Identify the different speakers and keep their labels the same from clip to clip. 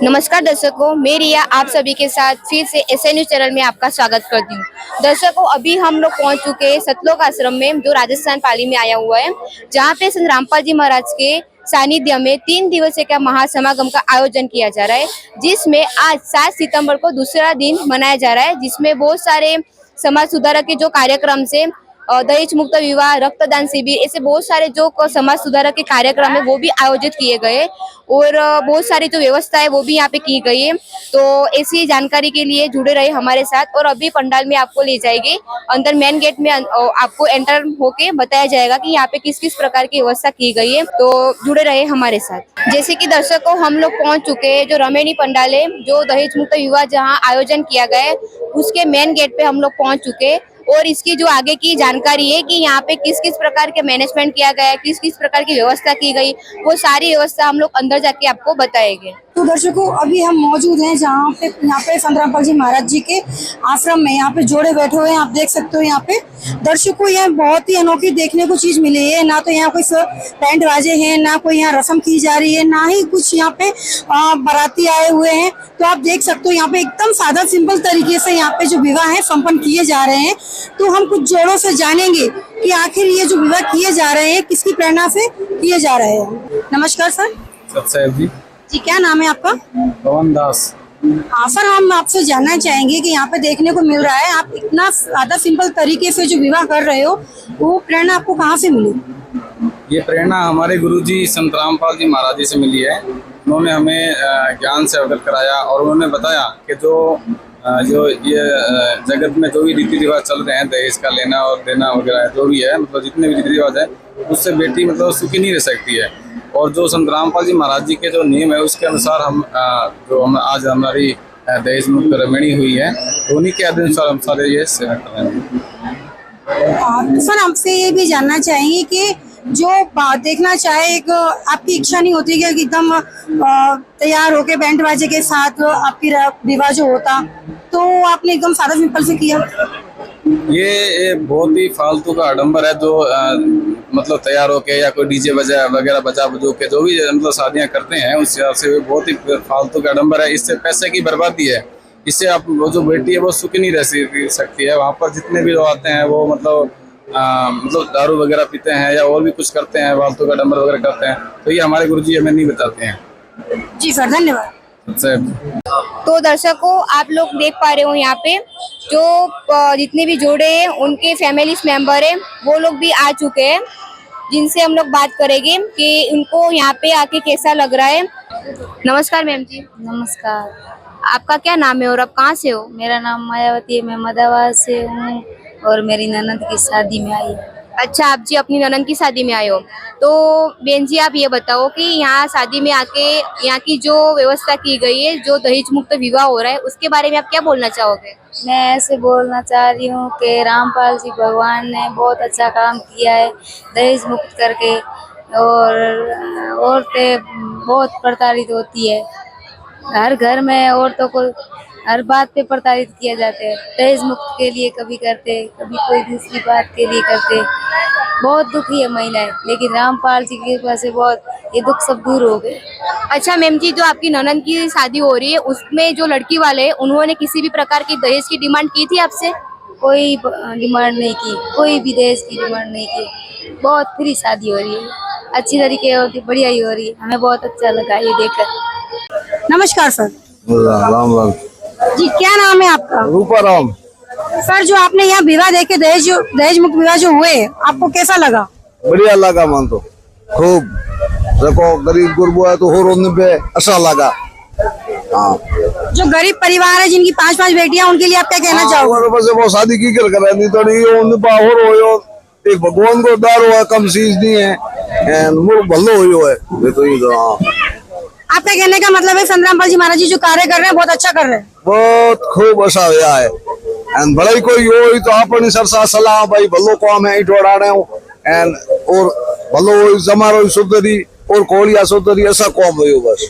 Speaker 1: नमस्कार दर्शकों, मैं रिया आप सभी के साथ फिर से एसए न्यूज चैनल में आपका स्वागत करती हूँ। दर्शकों, अभी हम लोग पहुँच चुके हैं सतलोक आश्रम में, जो राजस्थान पाली में आया हुआ है, जहाँ पे संत रामपाल जी महाराज के सानिध्य में 3 दिवसीय का महासमागम का आयोजन किया जा रहा है, जिसमें आज 7 सितंबर को दूसरा दिन मनाया जा रहा है, जिसमें बहुत सारे समाज सुधारक के जो कार्यक्रम से दहेज मुक्त विवाह, रक्तदान शिविर, ऐसे बहुत सारे जो समाज सुधारक के कार्यक्रम है वो भी आयोजित किए गए और बहुत सारी जो व्यवस्था है वो भी यहाँ पे की गई है। तो ऐसी जानकारी के लिए जुड़े रहे हमारे साथ और अभी पंडाल में आपको ले जाएंगे अंदर मेन गेट में, आपको एंटर होके बताया जाएगा कि यहाँ पे किस किस प्रकार की व्यवस्था की गई है। तो जुड़े रहे हमारे साथ। जैसे कि दर्शकों, हम लोग पहुंच चुके हैं जो रमेणी पंडाल है, जो दहेज मुक्त विवाह जहाँ आयोजन किया गया है, उसके मेन गेट पे हम लोग पहुंच चुके हैं और इसकी जो आगे की जानकारी है कि यहाँ पे किस किस प्रकार के मैनेजमेंट किया गया है, किस किस प्रकार की व्यवस्था की गई, वो सारी व्यवस्था हम लोग अंदर जाके आपको बताएंगे।
Speaker 2: तो दर्शकों, अभी हम मौजूद हैं यहाँ पे संत रामपाल जी महाराज जी के आश्रम में। यहाँ पे जोड़े बैठे हुए हैं, आप देख सकते हो। यहाँ पे दर्शकों, यहाँ बहुत ही अनोखी देखने को चीज मिली है। ना तो यहाँ कोई बैंड बाजे हैं, ना कोई यहाँ रस्म की जा रही है, ना ही कुछ यहाँ पे बाराती आए हुए हैं। तो आप देख सकते हो यहाँ पे एकदम सादा सिंपल तरीके से यहाँ पे जो विवाह है संपन्न किए जा रहे हैं। तो हम कुछ जोड़ों से जानेंगे कि आखिर ये जो विवाह किए जा रहे हैं किसकी प्रेरणा से किए जा रहे हैं। नमस्कार सर।
Speaker 3: सत्साहेब
Speaker 2: जी, क्या नाम है आपका?
Speaker 3: पवन दास।
Speaker 2: हाँ सर, हम आपसे जानना चाहेंगे कि यहाँ पे देखने को मिल रहा है, आप इतना सादा सिंपल तरीके से जो विवाह कर रहे हो, वो प्रेरणा आपको कहाँ से मिली?
Speaker 3: ये प्रेरणा हमारे गुरुजी संत रामपाल जी महाराज जी से मिली है। उन्होंने हमें ज्ञान से अवगत कराया और उन्होंने बताया कि जो ये जगत में जो भी रीति रिवाज चल रहे हैं, दहेज का लेना और देना वगैरह जो भी है, मतलब जितने भी रीति रिवाज है, उससे बेटी मतलब सुखी नहीं रह सकती है। और जो संत रामपाल जी महाराज जी के जो नियम है उसके अनुसार हम आज हमारी दहेज मुक्त रमणी हुई है, तो उन्हीं के अनुसार हम सारे ये सेवा कर रहे हैं।
Speaker 2: सर, हमसे ये भी जानना चाहेंगे कि जो देखना चाहे, एक आपकी इच्छा नहीं होती कि एकदम तैयार होके बैंड बाजे के साथ आपकी विवाह जो होता, तो आपने एकदम सादा सिंपल से किया?
Speaker 3: ये बहुत ही फालतू का आडंबर है जो मतलब तैयार होके या कोई डीजे बजा वगैरह बजा बजो के जो भी मतलब शादियां करते हैं, उस हिसाब से बहुत ही फालतू का आडंबर है। इससे पैसे की बर्बादी है। इससे आप वो जो बेटी है वो सुखी नहीं रह सकती है। वहाँ पर जितने भी लोग आते हैं वो मतलब दारू वगैरह पीते हैं या और भी कुछ करते हैं, फालतू का आडंबर वगैरह करते हैं। तो ये हमारे गुरुजी हमें नहीं बताते हैं।
Speaker 2: जी सर, धन्यवाद।
Speaker 1: तो दर्शकों, आप लोग देख पा रहे हो यहाँ पे जो जितने भी जोड़े हैं उनके फैमिली मेंबर है, वो लोग भी आ चुके हैं, जिनसे हम लोग बात करेंगे कि उनको यहाँ पे आके कैसा लग रहा है। नमस्कार मैम जी।
Speaker 4: नमस्कार।
Speaker 1: आपका क्या नाम है और आप कहाँ से हो?
Speaker 4: मेरा नाम मायावती है, मैं मदावाद से हूँ और मेरी ननद की शादी में आई।
Speaker 1: अच्छा, आप जी अपनी ननद की शादी में आए हो। तो बहन जी, आप ये बताओ कि यहाँ शादी में आके यहाँ की जो व्यवस्था की गई है, जो दहेज मुक्त विवाह हो रहा है, उसके बारे में आप क्या बोलना चाहोगे?
Speaker 4: मैं ऐसे बोलना चाह रही हूँ कि रामपाल जी भगवान ने बहुत अच्छा काम किया है दहेज मुक्त करके, और औरतें बहुत प्रताड़ित होती है। हर घर में औरतों को हर बात पे प्रताड़ित किया जाता है। दहेज मुक्त के लिए कभी करते, कभी कोई दूसरी बात के लिए करते। बहुत दुखी है महिलाएं, लेकिन रामपाल जी की कृपा से बहुत ये दुख सब दूर हो गए।
Speaker 1: अच्छा मैम जी, जो आपकी ननद की शादी हो रही है उसमें जो लड़की वाले हैं, उन्होंने किसी भी प्रकार की दहेज की डिमांड की थी आपसे?
Speaker 4: कोई डिमांड नहीं की, कोई भी दहेज की डिमांड नहीं की। बहुत फ्री शादी हो रही है, अच्छी तरीके होती, बढ़िया ही हो रही है। हमें बहुत अच्छा लगा ये देखकर।
Speaker 2: नमस्कार सर।
Speaker 3: राम राम
Speaker 2: जी, क्या नाम है आपका?
Speaker 3: रूपाराम।
Speaker 2: सर, जो आपने यहाँ विवाह देखे, दहेज मुक्त विवाह जो हुए, आपको कैसा लगा?
Speaker 5: बढ़िया लगा मन तो खूब। देखो, गरीब गुरबा है तो हो रोने पे अच्छा लगा। हाँ,
Speaker 2: जो गरीब परिवार है जिनकी 5-5 बेटियां, उनके लिए आप क्या कहना चाहोगे?
Speaker 5: वो शादी की कर नहीं तो एक भगवान को दार हुआ, कम चीज नहीं है, भलो हुई है तो ये। हाँ,
Speaker 2: आपका कहने का मतलब है संत रामपाल जी महाराज जी जो कार्य कर रहे हैं बहुत अच्छा कर रहे हैं?
Speaker 5: बहुत खूब अच्छा हुआ है। भले कोई हो तो अपनी सरसा सलाह भाई भलो काम है इटोड़ा रहे और भलो जमारो सुधरी और कोलिया सुधरी, ऐसा काम हो बस।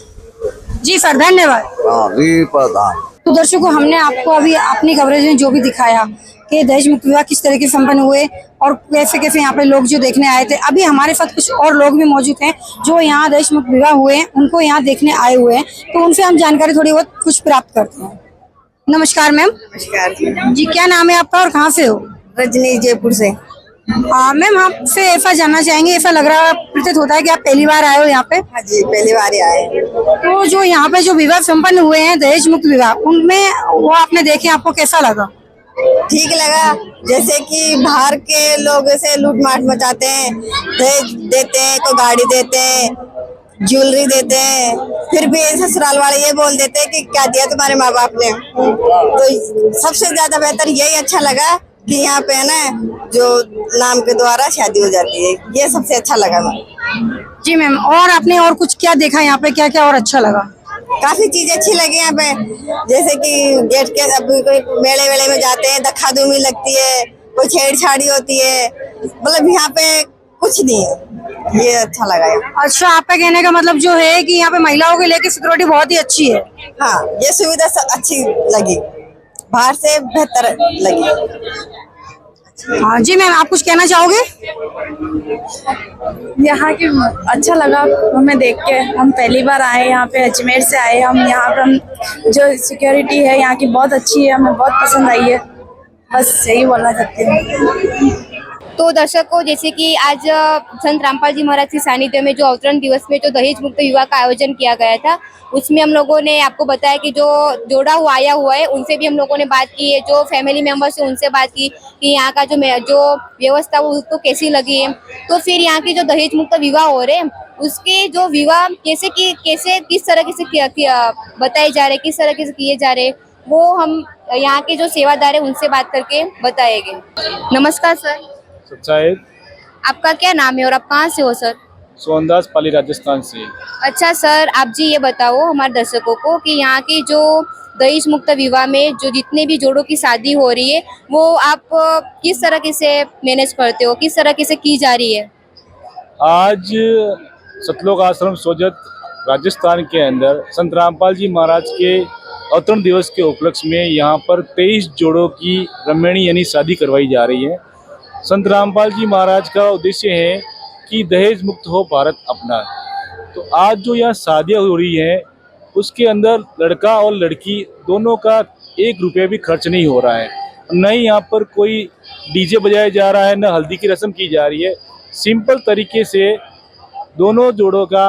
Speaker 2: जी सर, धन्यवाद।
Speaker 5: हाँ जी, प्रधान।
Speaker 2: तो दर्शकों, हमने आपको अभी अपनी कवरेज में जो भी दिखाया कि दहेज मुक्त विवाह किस तरीके से संपन्न हुए और कैसे कैसे यहाँ पे लोग जो देखने आए थे। अभी हमारे साथ कुछ और लोग भी मौजूद हैं जो यहाँ दहेज मुक्त विवाह हुए हैं, उनको यहाँ देखने आए हुए हैं, तो उनसे हम जानकारी थोड़ी बहुत कुछ प्राप्त करते हैं। नमस्कार मैम।
Speaker 6: नमस्कार
Speaker 2: जी, क्या नाम है आपका और कहाँ से हो?
Speaker 6: रजनी, जयपुर से।
Speaker 2: मैम, आपसे ऐसा जानना चाहेंगे, ऐसा लग रहा है प्रतीत होता है कि आप पहली बार आए हो यहाँ पे?
Speaker 6: हाँ जी, पहली बार ही आए।
Speaker 2: तो जो यहाँ पे जो विवाह संपन्न हुए हैं दहेज मुक्त विवाह, उनमें वो आपने देखे, आपको कैसा लगा?
Speaker 6: ठीक लगा। जैसे कि बाहर के लोग ऐसे लूट माट मचाते हैं, दहेज देते हैं तो गाड़ी देते हैं, ज्वेलरी देते हैं, फिर भी ससुराल वाले ये बोल देते हैं कि क्या दिया तुम्हारे माँ बाप ने। तो सबसे ज्यादा बेहतर यही अच्छा लगा कि यहाँ पे है ना जो नाम के द्वारा शादी हो जाती है, ये सबसे अच्छा लगा मुझे।
Speaker 2: जी मैम, और आपने और कुछ क्या देखा यहाँ पे, क्या क्या और अच्छा लगा?
Speaker 6: काफी चीजें अच्छी लगी यहाँ पे, जैसे कि गेट के अब कोई मेले वेले में जाते हैं, धक्का धूमी लगती है, कोई छेड़छाड़ी होती है, मतलब यहाँ पे कुछ नहीं है, ये अच्छा लगा है।
Speaker 2: अच्छा, आपका कहने का मतलब जो है कि यहाँ पे महिलाओं को लेकर सिक्योरिटी बहुत ही अच्छी है।
Speaker 6: हाँ, ये सुविधा अच्छी लगी, बाहर से बेहतर लगी।
Speaker 2: हाँ जी मैम, आप कुछ कहना चाहोगे?
Speaker 7: यहाँ की अच्छा लगा हमें देख के। हम पहली बार आए यहाँ पे, अजमेर से आए हम। यहाँ पर हम जो सिक्योरिटी है यहाँ की बहुत अच्छी है, हमें बहुत पसंद आई है, बस यही बोलना चाहती हूँ।
Speaker 1: तो दर्शकों, जैसे कि आज संत रामपाल जी महाराज के सानिध्य में जो अवतरण दिवस में जो दहेज मुक्त विवाह का आयोजन किया गया था, उसमें हम लोगों ने आपको बताया कि जो जोड़ा हुआ आया हुआ है उनसे भी हम लोगों ने बात की है, जो फैमिली मेंबर्स है उनसे बात की कि यहाँ का जो व्यवस्था वो उसको कैसी लगी है। तो फिर यहाँ की जो दहेज मुक्त विवाह हो रहे हैं उसके जो विवाह कैसे किस तरीके से बताए जा रहे, किस तरीके से किए जा रहे, वो हम यहाँ के जो सेवादार है उनसे बात करके बताएंगे। नमस्कार सर।
Speaker 8: सच्चाई।
Speaker 1: आपका क्या नाम है और आप कहाँ से हो सर?
Speaker 8: सोनदास पाली, राजस्थान से।
Speaker 1: अच्छा सर, आप जी ये बताओ हमारे दर्शकों को कि यहाँ की जो दहेज मुक्त विवाह में जो जितने भी जोड़ों की शादी हो रही है वो आप किस तरीके से मैनेज करते हो, किस तरीके से की जा रही है?
Speaker 8: आज सतलोक आश्रम सोजत राजस्थान के अंदर संत रामपाल जी महाराज के अवतरण दिवस के उपलक्ष्य में यहाँ पर 23 जोड़ों की रमणीय यानी शादी करवाई जा रही है। संत रामपाल जी महाराज का उद्देश्य है कि दहेज मुक्त हो भारत अपना। तो आज जो यहाँ शादियाँ हो रही हैं उसके अंदर लड़का और लड़की दोनों का 1 रुपया भी खर्च नहीं हो रहा है, न ही यहाँ पर कोई डीजे बजाया जा रहा है, न हल्दी की रस्म की जा रही है। सिंपल तरीके से दोनों जोड़ों का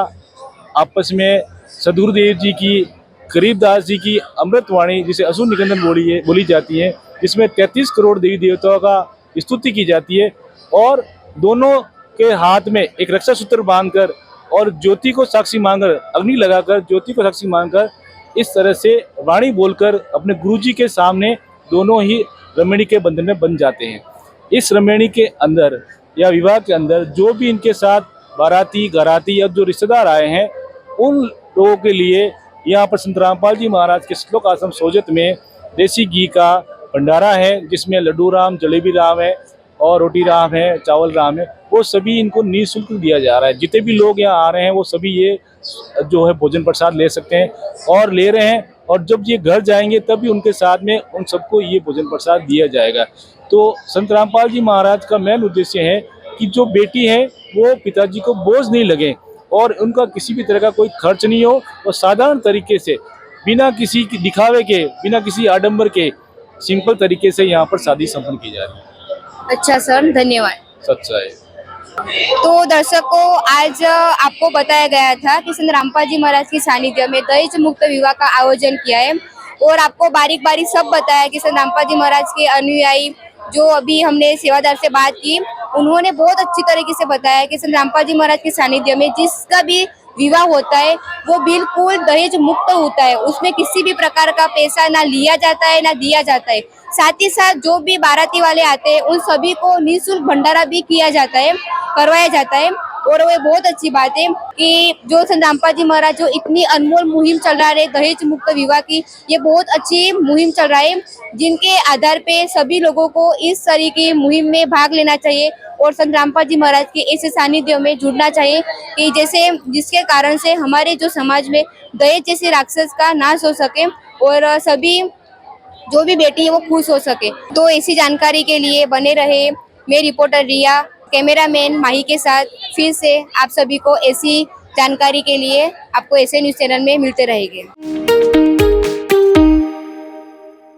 Speaker 8: आपस में सदगुरुदेव जी की, गरीबदास जी की अमृतवाणी जिसे असुर निकंदन बोली जाती है, जिसमें 33 करोड़ देवी देवताओं का स्तुति की जाती है, और दोनों के हाथ में एक रक्षा सूत्र बांधकर और ज्योति को साक्षी मानकर, अग्नि लगाकर ज्योति को साक्षी मानकर इस तरह से वाणी बोलकर अपने गुरुजी के सामने दोनों ही रमणी के बंधन में बन जाते हैं। इस रमणी के अंदर या विवाह के अंदर जो भी इनके साथ बाराती घराती या जो रिश्तेदार आए हैं उन लोगों के लिए यहाँ पर संत रामपाल जी महाराज के सतलोक आश्रम सोजत में देसी घी का भंडारा है, जिसमें लड्डू राम, जलेबी राम है और रोटी राम है, चावल राम है, वो सभी इनको निःशुल्क दिया जा रहा है। जितने भी लोग यहाँ आ रहे हैं वो सभी ये जो है भोजन प्रसाद ले सकते हैं और ले रहे हैं, और जब ये घर जाएंगे तब भी उनके साथ में उन सबको ये भोजन प्रसाद दिया जाएगा। तो संत रामपाल जी महाराज का मेन उद्देश्य है कि जो बेटी है वो पिताजी को बोझ नहीं लगे और उनका किसी भी तरह का कोई खर्च नहीं हो, और साधारण तरीके से बिना किसी दिखावे के, बिना किसी आडंबर के, सिंपल तरीके से यहाँ पर शादी संपन्न की जा रही है।
Speaker 1: अच्छा सर, धन्यवाद।
Speaker 8: सच्चाई।
Speaker 1: तो दर्शकों, आज आपको बताया गया था कि संत रामपाल जी महाराज के सानिध्य में दहेज मुक्त विवाह का आयोजन किया है, और आपको बारीक बारीक सब बताया कि संत रामपाल जी महाराज के अनुयायी जो अभी हमने सेवादार से बात की, उन्होंने बहुत अच्छी तरीके से बताया कि संत रामपाल जी महाराज के सानिध्य में जिसका भी विवाह होता है वो बिल्कुल दहेज मुक्त होता है, उसमें किसी भी प्रकार का पैसा ना लिया जाता है ना दिया जाता है। साथ ही साथ जो भी बाराती वाले आते हैं उन सभी को निःशुल्क भंडारा भी किया जाता है, करवाया जाता है। और वो बहुत अच्छी बात है कि जो संत रामपाल जी महाराज जो इतनी अनमोल मुहिम चला रहे दहेज मुक्त विवाह की, ये बहुत अच्छी मुहिम चल रहा है, जिनके आधार पे सभी लोगों को इस तरीके की मुहिम में भाग लेना चाहिए और संत रामपाल जी महाराज के ऐसे सानिध्य में जुड़ना चाहिए कि जिसके कारण से हमारे जो समाज में दहेज जैसे राक्षस का नाश हो सके और सभी जो भी बेटी है वो खुश हो सके। तो ऐसी जानकारी के लिए बने रहे मैं रिपोर्टर रिया, कैमरामैन माही के साथ। फिर से आप सभी को ऐसी जानकारी के लिए आपको ऐसे न्यूज़ चैनल में मिलते रहेंगे।